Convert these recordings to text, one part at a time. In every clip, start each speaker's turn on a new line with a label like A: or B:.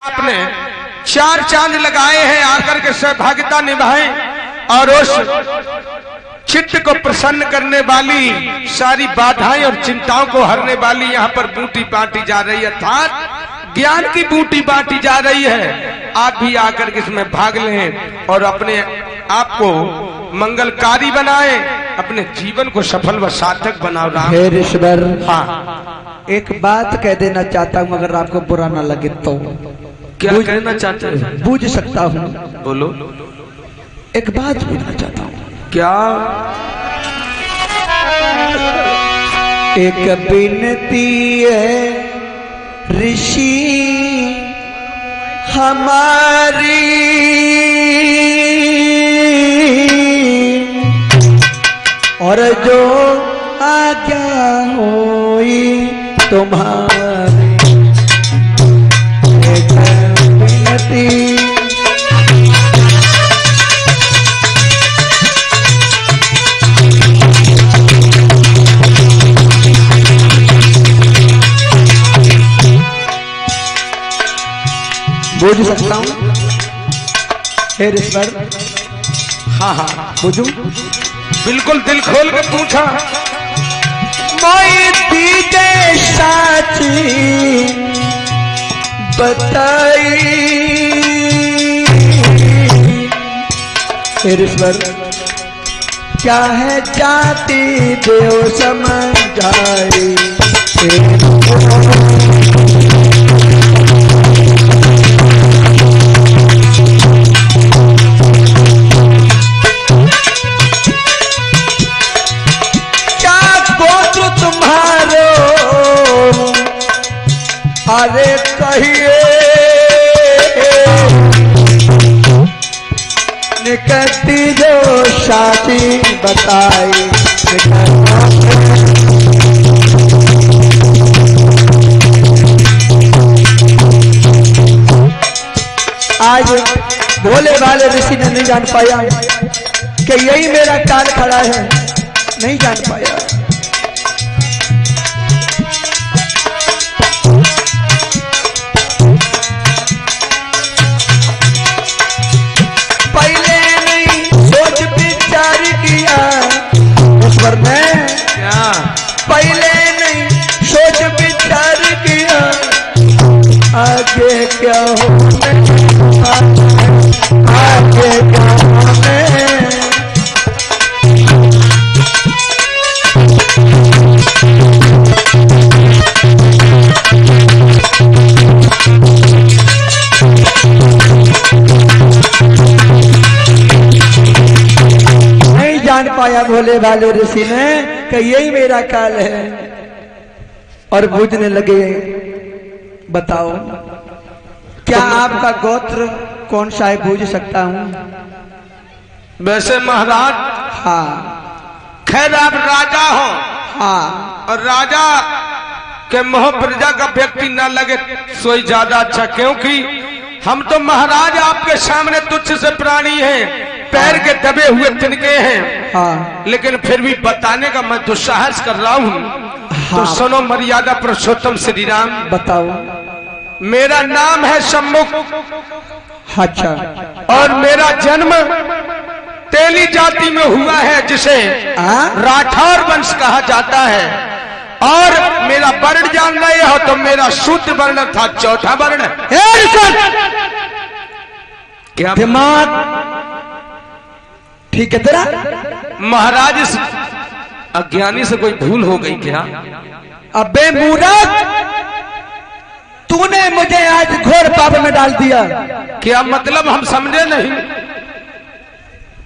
A: आपने 4 चांद लगाए हैं, आकर के सहभागिता निभाएं और उस चित्त को प्रसन्न करने वाली, सारी बाधाएं और चिंताओं को हरने वाली यहाँ पर बूटी बांटी जा रही है, अर्थात ज्ञान की बूटी बांटी जा रही है। आप भी आकर के इसमें भाग लें और अपने आप को मंगलकारी बनाएं, अपने जीवन को सफल व सार्थक बनाओ।
B: हे ऋषवर,
A: हाँ,
B: एक बात कह देना चाहता हूँ, अगर आपको बुरा ना लगे तो।
A: क्या कहना चाहते हैं?
B: बूझ सकता हूँ।
A: बोलो।
B: एक बात पूछना चाहता हूँ।
A: क्या?
B: एक विनती है ऋषि हमारी, और जो आज्ञा होई तुम्हारी। एक विनती बूझ सकता हूँ। हे ऋषवर,
A: हाँ हाँ
B: बूझू।
A: बिल्कुल, दिल खोल के पूछा।
B: मोई दीजे साची बताई। हे ऋषवर, क्या है जाति देव समझाई। अरे कहिए निकलती जो शादी बताई। आज भोले वाले ऋषि ने नहीं जान पाया कि यही मेरा काल खड़ा है, नहीं जान पाया। पहले नहीं सोच विचार किया, आगे क्या होने, आगे क्या होने। नहीं जान पाया भोले भाले ऋषि ने कि यही मेरा काल है, और बूझने लगे। बताओ, क्या आपका गोत्र कौन सा है? बूझ सकता हूँ।
A: वैसे महाराज,
B: हाँ,
A: खैर आप राजा हो,
B: हाँ,
A: और राजा के मोह प्रजा का व्यक्ति न लगे सोई ज्यादा अच्छा, क्योंकि हम तो महाराज आपके सामने तुच्छ से प्राणी हैं, पैर के दबे हुए तिनके हैं।
B: हाँ,
A: लेकिन फिर भी बताने का मैं दुस्साहस कर रहा हूँ।
B: हाँ,
A: तो सुनो मर्यादा पुरुषोत्तम श्री राम।
B: बताओ।
A: मेरा नाम है सम्मुख।
B: अच्छा।
A: और मेरा जन्म तेली जाति में हुआ है, जिसे राठौर वंश कहा जाता है। और मेरा वर्ण जान रहे हो तो मेरा शुद्ध वर्ण था, चौथा वर्ण। क्या
B: दिमाग ठीक है तेरा?
A: महाराज, इस अज्ञानी से कोई भूल हो गई क्या?
B: अबे मूर्ख, तूने मुझे आज घोर पाप में डाल दिया।
A: क्या मतलब? हम समझे नहीं।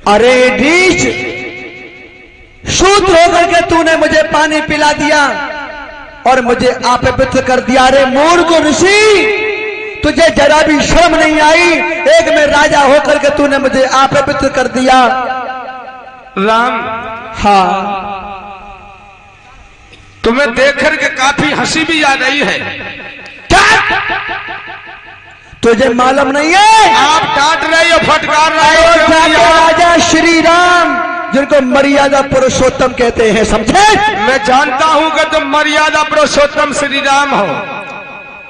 B: अरे नीच, शूद्र होकर के तूने मुझे पानी पिला दिया और मुझे अपवित्र कर दिया। अरे मूर्ख ऋषि, तुझे जरा भी शर्म नहीं आई? एक में राजा होकर के तूने मुझे अपवित्र कर दिया।
A: राम,
B: हाँ,
A: तुम्हें देख करके काफी हंसी भी आ रही है।
B: क्या तुझे मालूम नहीं है?
A: आप डांट रहे हो, फटकार रहे हो।
B: राजा श्री राम जिनको मर्यादा पुरुषोत्तम कहते हैं, समझे?
A: मैं जानता हूं कि तुम मर्यादा पुरुषोत्तम श्री राम हो,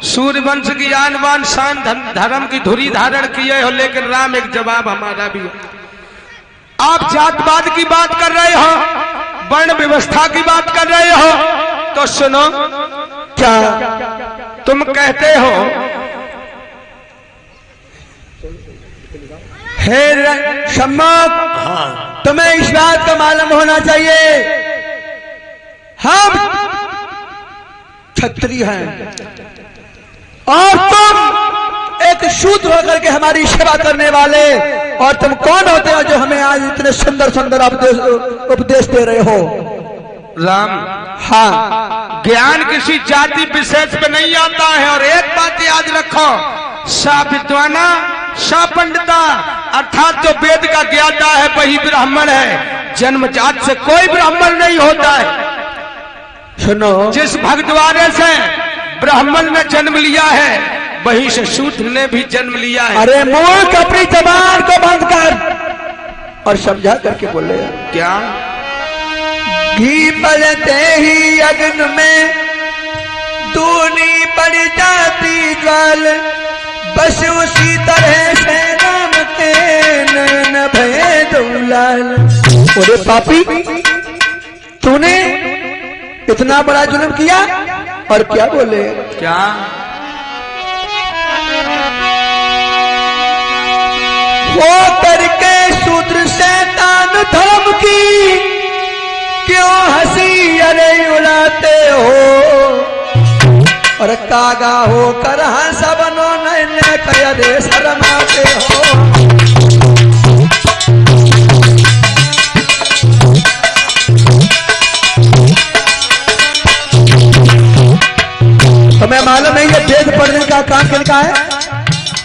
A: सूर्यवंश की आन बान शान धर्म की धुरी धारण किए हो, लेकिन राम एक जवाब हमारा भी है। आप जातवाद की बात कर रहे हो, वर्ण व्यवस्था की बात कर रहे हो, तो सुनो,
B: क्या
A: तुम कहते हो
B: हे सम्मुख, तुम्हें इस बात का मालूम होना चाहिए, हम क्षत्रिय हैं और तुम एक शूद्र होकर के हमारी सेवा करने वाले, और तुम कौन होते हो जो हमें आज इतने सुंदर सुंदर उपदेश दे रहे हो?
A: राम,
B: हाँ,
A: ज्ञान किसी जाति विशेष पे नहीं आता है। और एक बात याद रखो, सा विद्वाना सा पंडिता, अर्थात जो वेद का ज्ञाता है वही ब्राह्मण है। जन्मजात से कोई ब्राह्मण नहीं होता है।
B: सुनो,
A: जिस भगद्वारे से ब्राह्मण ने जन्म लिया है वहीं से शूद्र ने भी जन्म लिया है।
B: अरे मूर्ख, अपनी जबान को बंद कर और समझा करके बोले।
A: क्या?
B: घी पड़ते ही अग्न में दूनी पड़ जाती ज्वाल, बस उसी तरह से राम के नैन भये दुलाल। अरे पापी, तूने इतना बड़ा जुल्म किया और क्या बोले?
A: क्या?
B: हो करके शूद्र शैतान धर्म की क्यों हंसी अरे उड़ाते हो, और कागा हो कर हंस बनो नैने कयरे शर्माते हो। तुम्हें मालूम है ये वेद पढ़ने का काम किनका है?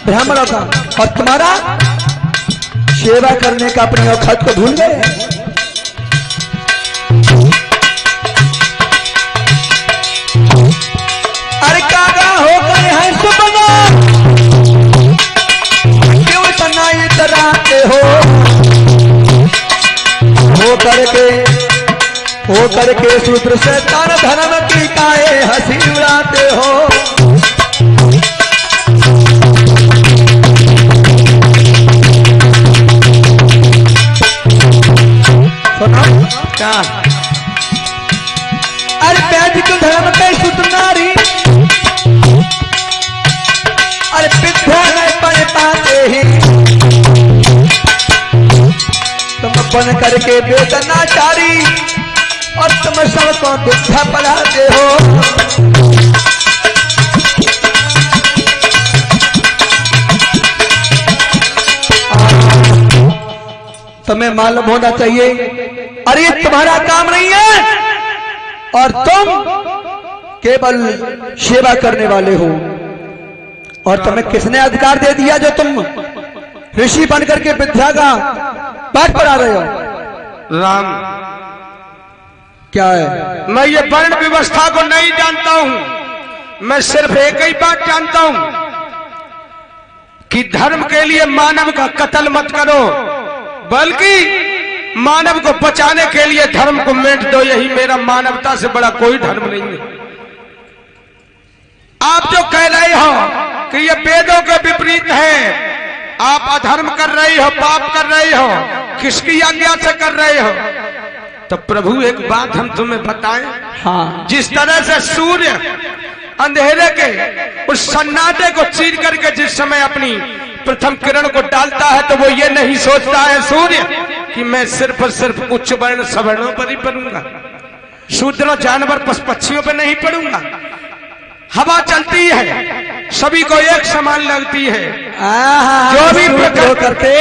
B: ब्राह्मणों का। और तुम्हारा सेवा करने का अपनी औकात को भूल गए। अरे कागा होकर हंस बनो, क्यों तना इतराते हो? हो करके शूद्र शैतान धर्म की काहे हंसी उड़ाते हो।
A: क्या?
B: अरे वैदिक धर्म के शूद्र नारी, अरे विद्या नहीं पढ़ पाते ही, तुम बन करके वेदनाचारी और तुम सबको विद्या पढ़ाते हो। तुम्हें मालूम होना चाहिए, अरे ये तुम्हारा काम नहीं है और तुम केवल सेवा करने वाले हो। और तुम्हें किसने अधिकार दे दिया जो तुम ऋषि बन करके विद्या का पाठ पढ़ा रहे हो?
A: राम,
B: क्या है?
A: मैं ये वर्ण व्यवस्था को नहीं जानता हूं। मैं सिर्फ एक ही बात जानता हूं कि धर्म के लिए मानव का कत्ल मत करो, बल्कि मानव को बचाने के लिए धर्म को मेट दो। यही मेरा मानवता से बड़ा कोई धर्म नहीं है। आप जो कह रहे हो कि ये वेदों के विपरीत है, आप अधर्म कर रहे हो, पाप कर रहे हो, किसकी आज्ञा से कर रहे हो? तो प्रभु एक बात हम तुम्हें बताएं।
B: हाँ,
A: जिस तरह से सूर्य अंधेरे के उस सन्नाटे को चीर करके जिस समय अपनी प्रथम किरण को डालता है, तो वो ये नहीं सोचता है सूर्य कि मैं सिर्फ और सिर्फ उच्च वर्ण सवर्णों पर ही पढ़ूंगा, शूद्रों जानवर पशु पक्षियों पर नहीं पढ़ूंगा। हवा चलती है, सभी को एक समान लगती है।
B: जो भी प्रकार करके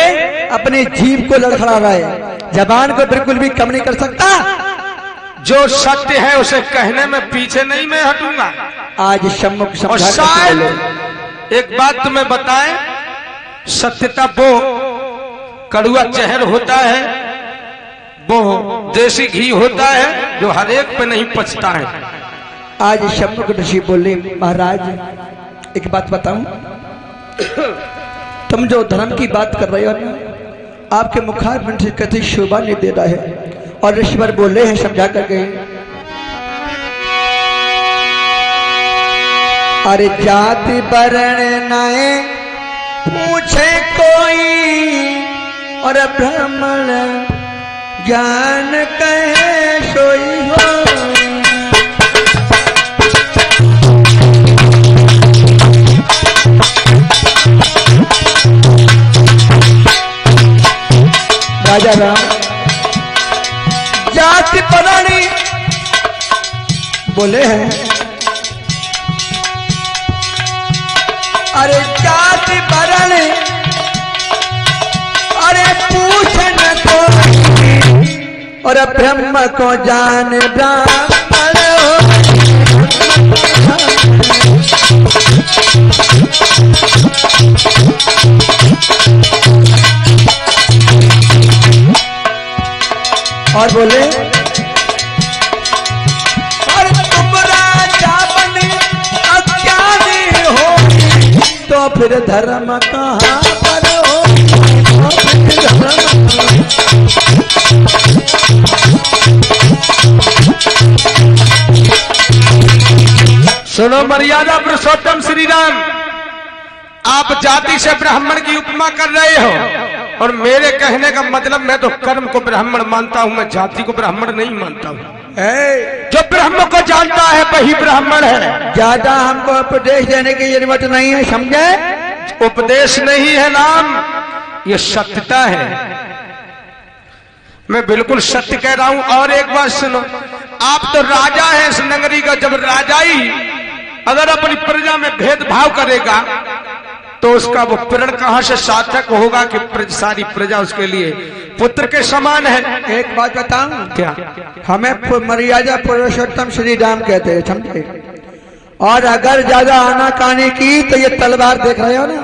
B: अपनी जीभ को लड़खड़ा रहा है, जबान को बिल्कुल भी कम नहीं कर सकता।
A: जो सत्य है उसे कहने में पीछे नहीं मैं हटूंगा।
B: आज सम्मुख
A: और
B: समझा
A: शायद एक बात तुम्हें बताएं, सत्यता वो कड़ुआ जहर होता है, वो देसी घी होता है जो हर एक पे नहीं पचता है।
B: आज सम्मुख ऋषि बोले, महाराज एक बात बताऊं, तुम जो धर्म की बात कर रहे हो ना, आपके मुखारबिंद से कभी शोभा नहीं दे रहा है। और ऋषिवर बोले हैं समझा करके, अरे जाति वर्ण नए पूछे कोई, और ब्राह्मण ज्ञान कहे सोई हो। राजा राम जाति पराणी बोले हैं, अरे जाति वर्ण अरे पूछन को, और ब्रह्म को जान ब्राह्मण हो। और बोले और तुम राजा बने अज्ञानी हो, तो फिर धर्म कहाँ पर हो, तो फिर धर्म।
A: सुनो मर्यादा पुरुषोत्तम श्री राम, आप जाति से ब्राह्मण की उपमा कर रहे हो, और मेरे कहने का मतलब मैं तो कर्म को ब्राह्मण मानता हूं, मैं जाति को ब्राह्मण नहीं मानता हूं। जो ब्रह्म को जानता है वही ब्राह्मण है।
B: ज्यादा हमको उपदेश देने की जरूरत नहीं है, समझे?
A: उपदेश नहीं है नाम, ये सत्यता है। मैं बिल्कुल सत्य कह रहा हूं। और एक बात सुनो, आप तो राजा हैं इस नगरी का, जब राजाई अगर अपनी प्रजा में भेदभाव करेगा तो उसका वो प्रण कहां से सार्थक होगा कि सारी प्रजा उसके लिए पुत्र के समान है।
B: एक बात बताऊं
A: क्या?
B: हमें मर्यादा पुरुषोत्तम श्री राम कहते हैं, समझे? और अगर ज्यादा आनाकानी की तो ये तलवार देख रहे हो ना,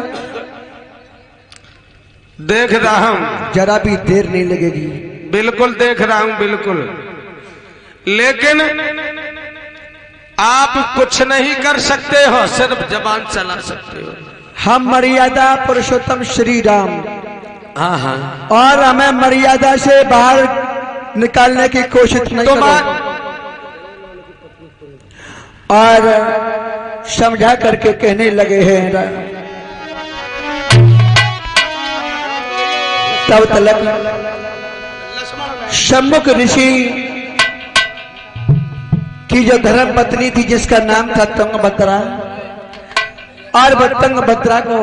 A: देख रहा हूं,
B: जरा भी देर नहीं लगेगी।
A: बिल्कुल देख रहा हूं, बिल्कुल। लेकिन आप कुछ नहीं कर सकते हो, सिर्फ जबान चला सकते हो।
B: हम मर्यादा पुरुषोत्तम श्री राम,
A: हाँ हाँ,
B: और हमें मर्यादा से बाहर निकालने की कोशिश नहीं करो, और समझा करके कहने लगे हैं। तब तलक सम्मुख ऋषि की जो धर्म पत्नी थी, जिसका नाम था तुंगभद्रा, और तुंगभद्रा को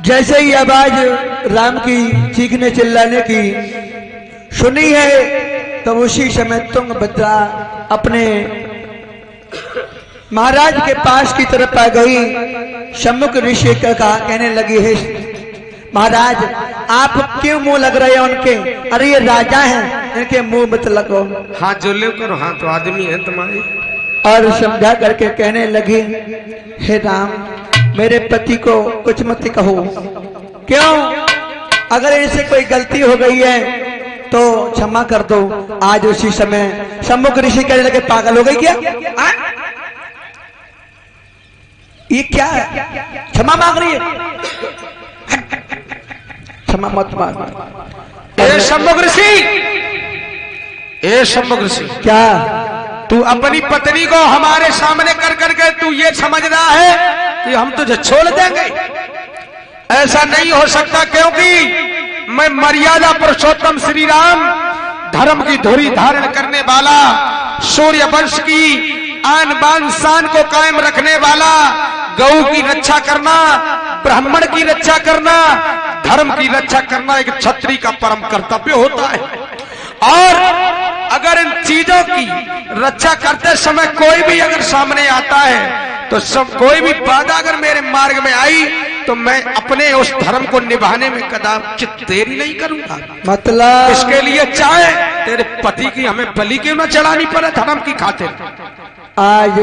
B: जैसे ही आवाज राम की चीखने चिल्लाने की सुनी है, तो उसी समय तुंगभद्रा अपने महाराज के पास की तरफ आ गई। सम्मुख ऋषि का कहने लगी है, महाराज आप क्यों मुंह लग रहे हैं उनके? अरे ये राजा हैं, इनके मुंह मत लगो।
A: हाँ जो ले करो, हाँ तो आदमी है तुम्हारे।
B: और समझा करके कहने लगी, हे राम मेरे पति को कुछ मत कहो। क्यों? अगर इनसे कोई गलती हो गई है तो क्षमा कर दो। आज उसी समय सम्मुख ऋषि कहने लगे, पागल हो गई क्या? ये क्या है? क्षमा मांग रही है? क्षमा मत मांग।
A: ए सम्मुख ऋषि, ए सम्मुख ऋषि,
B: क्या
A: तू अपनी पत्नी को हमारे सामने कर करके तू ये समझ रहा है कि हम तुझे छोड़ देंगे? ऐसा नहीं हो सकता, क्योंकि मैं मर्यादा पुरुषोत्तम श्री राम, धर्म की धुरी धारण करने वाला, सूर्य वंश की आन बान शान को कायम रखने वाला, गौ की रक्षा करना, ब्राह्मण की रक्षा करना, धर्म की रक्षा करना एक क्षत्रिय का परम कर्तव्य होता है। और अगर इन चीजों की रक्षा करते समय कोई भी अगर सामने आता है, तो सब कोई भी बाधा अगर मेरे मार्ग में आई, तो मैं अपने उस धर्म को निभाने में कदाचित देरी नहीं करूंगा।
B: मतलब
A: इसके लिए चाहे तेरे पति की हमें बलि क्यों न चढ़ानी पड़े धर्म की खातिर।
B: आज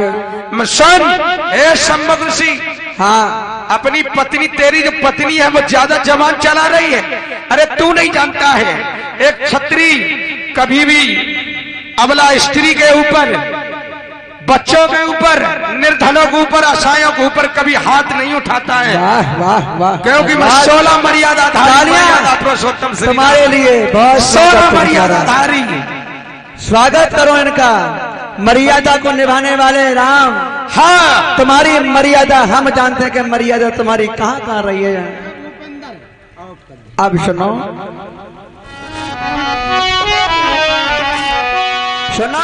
A: सुन हे सम्मुख ऋषि,
B: हाँ
A: अपनी पत्नी, तेरी जो पत्नी है वो ज्यादा जवान चला रही है। अरे तू नहीं जानता है, एक क्षत्रिय कभी भी अबला स्त्री के ऊपर, बच्चों के ऊपर, निर्धनों के ऊपर, असहायों के ऊपर कभी हाथ नहीं उठाता है।
B: वाह वाह वाह,
A: क्योंकि मैं 16 मर्यादा पुरुषोत्तम
B: तुम्हारे लिए बहुत
A: 16 मर्यादाधारी।
B: स्वागत करो इनका, मर्यादा को निभाने वाले राम।
A: हाँ
B: तुम्हारी मर्यादा हम जानते हैं कि मर्यादा तुम्हारी कहाँ कहाँ रही है। अब सुनो सुनो